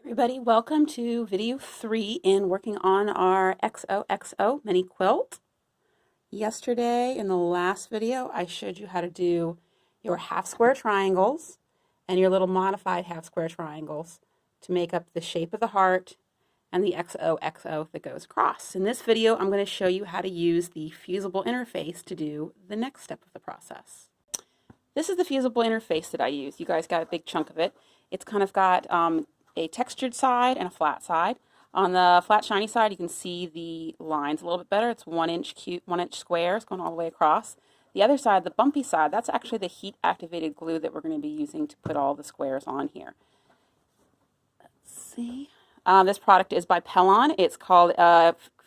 Everybody, welcome to video 3 in working on our XOXO mini quilt. Yesterday in the last video, I showed you how to do your half square triangles and your little modified half square triangles to make up the shape of the heart and the XOXO that goes across. In this video, I'm going to show you how to use the fusible interface to do the next step of the process. This is the fusible interface that I use. You guys got a big chunk of it. It's kind of got a textured side and a flat side. On the flat shiny side, you can see the lines a little bit better. It's 1 inch squares going all the way across. The other side, the bumpy side, that's actually the heat activated glue that we're going to be using to put all the squares on here. Let's see. This product is by Pellon. It's called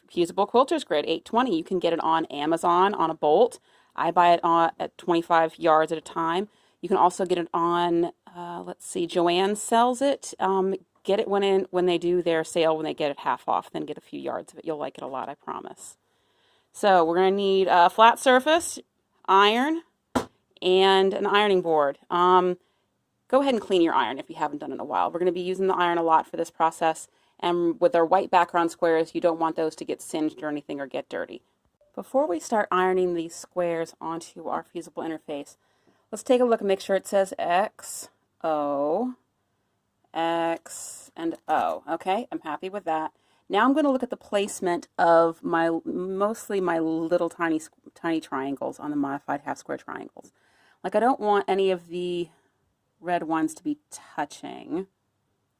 Fusible Quilters Grid 820. You can get it on Amazon on a bolt. I buy it at 25 yards at a time. You can also get it on, let's see, Joanne sells it. Get it when they do their sale, when they get it half off, then get a few yards of it. You'll like it a lot, I promise. So we're going to need a flat surface, iron, and an ironing board. Go ahead and clean your iron if you haven't done it in a while. We're going to be using the iron a lot for this process. And with our white background squares, you don't want those to get singed or anything or get dirty. Before we start ironing these squares onto our fusible interface, let's take a look and make sure it says X, O, X, and O. Okay, I'm happy with that. Now I'm going to look at the placement of mostly my little tiny triangles on the modified half square triangles. Like, I don't want any of the red ones to be touching.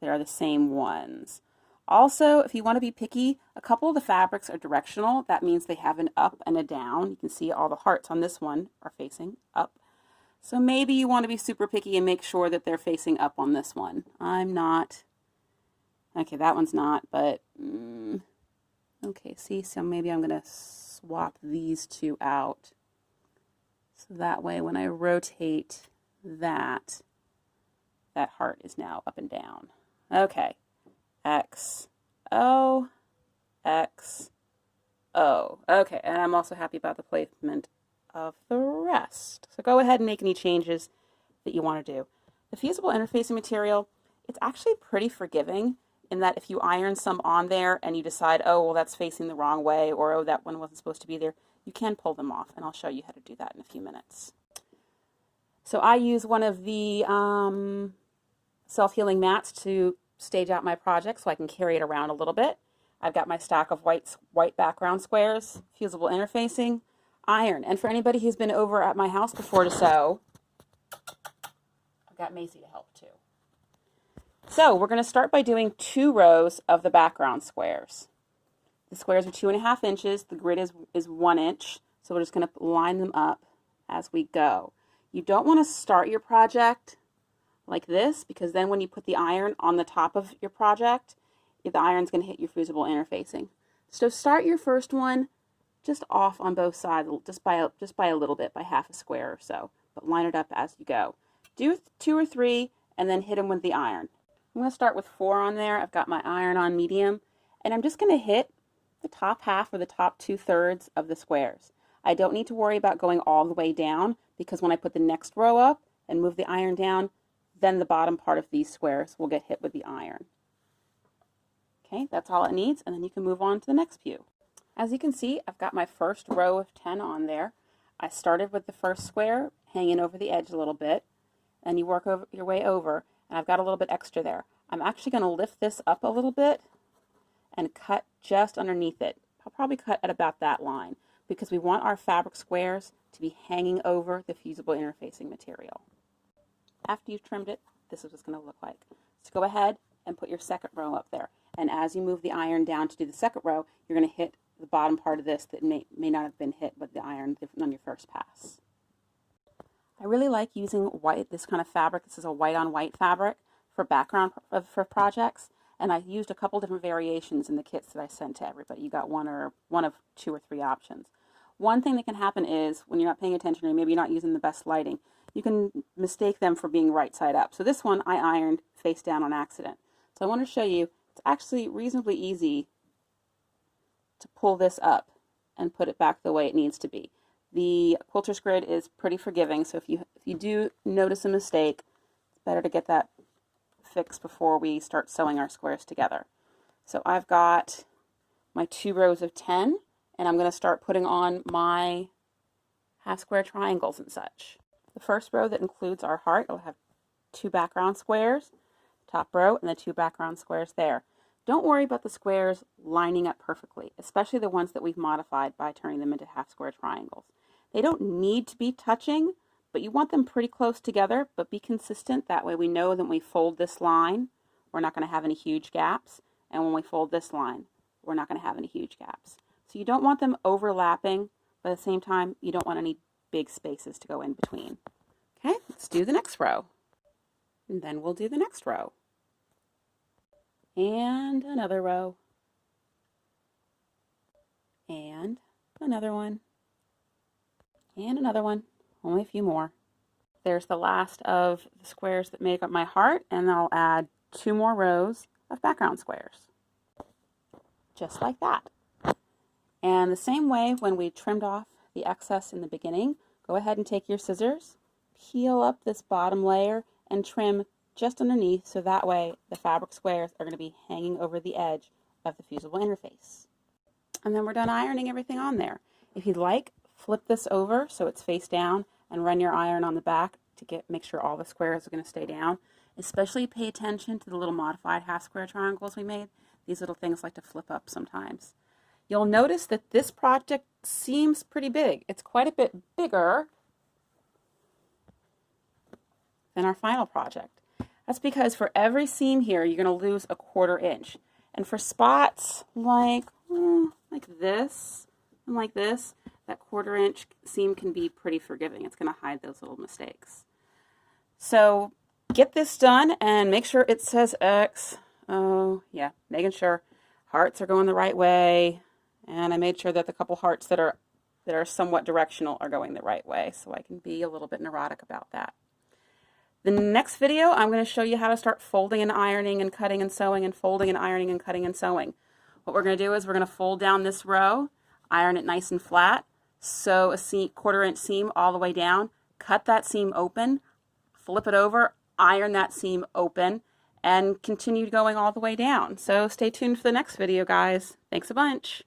They are the same ones. Also, if you want to be picky, a couple of the fabrics are directional. That means they have an up and a down. You can see all the hearts on this one are facing up. So maybe you want to be super picky and make sure that they're facing up on this one. I'm not. Okay, that one's not, but okay, see, so maybe I'm going to swap these two out. So that way when I rotate that heart is now up and down. Okay. X, O, X, O. Okay, and I'm also happy about the placement of the rest. So go ahead and make any changes that you want to do. The fusible interfacing material, it's actually pretty forgiving in that if you iron some on there and you decide, oh, well, that's facing the wrong way, or oh, that one wasn't supposed to be there, you can pull them off, and I'll show you how to do that in a few minutes. So I use one of the self-healing mats to stage out my project so I can carry it around a little bit. I've got my stack of white background squares, fusible interfacing, iron. And for anybody who's been over at my house before to sew, I've got Macy to help too. So we're going to start by doing 2 rows of the background squares. The squares are 2.5 inches. The grid is 1 inch. So we're just going to line them up as we go. You don't want to start your project like this, because then when you put the iron on the top of your project, the iron's going to hit your fusible interfacing. So start your first one just off on both sides, just by a little bit, by half a square or so, but line it up as you go. Do 2 or 3 and then hit them with the iron. I'm going to start with 4 on there. I've got my iron on medium, and I'm just going to hit the top half or the top 2/3 of the squares. I don't need to worry about going all the way down, because when I put the next row up and move the iron down, then the bottom part of these squares will get hit with the iron. Okay, that's all it needs, and then you can move on to the next few. As you can see, I've got my first row of 10 on there. I started with the first square hanging over the edge a little bit, and you work your way over, and I've got a little bit extra there. I'm actually going to lift this up a little bit and cut just underneath it. I'll probably cut at about that line, because we want our fabric squares to be hanging over the fusible interfacing material. After you've trimmed it, this is what it's going to look like. So go ahead and put your second row up there. And as you move the iron down to do the second row, you're going to hit the bottom part of this that may not have been hit with the iron on your first pass. I really like using this kind of fabric. This is a white on white fabric for background for projects. And I used a couple different variations in the kits that I sent to everybody. You got one of 2 or 3 options. One thing that can happen is when you're not paying attention, or maybe you're not using the best lighting, you can mistake them for being right side up. So this one I ironed face down on accident. So I want to show you, it's actually reasonably easy to pull this up and put it back the way it needs to be. The Quilters Grid is pretty forgiving, so if you do notice a mistake, it's better to get that fix before we start sewing our squares together. So I've got my 2 rows of 10, and I'm going to start putting on my half square triangles and such. The first row that includes our heart will have 2 background squares, top row, and the 2 background squares there. Don't worry about the squares lining up perfectly, especially the ones that we've modified by turning them into half square triangles. They don't need to be touching, but you want them pretty close together, but be consistent. That way we know that when we fold this line, we're not going to have any huge gaps, and when we fold this line, we're not going to have any huge gaps. So you don't want them overlapping, but at the same time, you don't want any big spaces to go in between. Okay, let's do the next row. And then we'll do the next row. And another row. And another one. And another one. Only a few more. There's the last of the squares that make up my heart, and I'll add 2 more rows of background squares. Just like that. And the same way when we trimmed off the excess in the beginning, go ahead and take your scissors, peel up this bottom layer, and trim just underneath, so that way the fabric squares are going to be hanging over the edge of the fusible interface. And then we're done ironing everything on there. If you'd like, flip this over so it's face down and run your iron on the back to make sure all the squares are going to stay down. Especially pay attention to the little modified half square triangles we made. These little things like to flip up sometimes. You'll notice that this project seems pretty big. It's quite a bit bigger than our final project. That's because for every seam here, you're going to lose a 1/4 inch. And for spots like this and like this, that 1/4 inch seam can be pretty forgiving. It's going to hide those little mistakes. So get this done and make sure it says X. Oh, yeah, making sure hearts are going the right way. And I made sure that the couple hearts that are somewhat directional are going the right way, so I can be a little bit neurotic about that. The next video, I'm going to show you how to start folding and ironing and cutting and sewing and folding and ironing and cutting and sewing. What we're going to do is we're going to fold down this row, iron it nice and flat, sew a 1/4 inch seam all the way down, cut that seam open, flip it over, iron that seam open, and continue going all the way down. So stay tuned for the next video, guys. Thanks a bunch.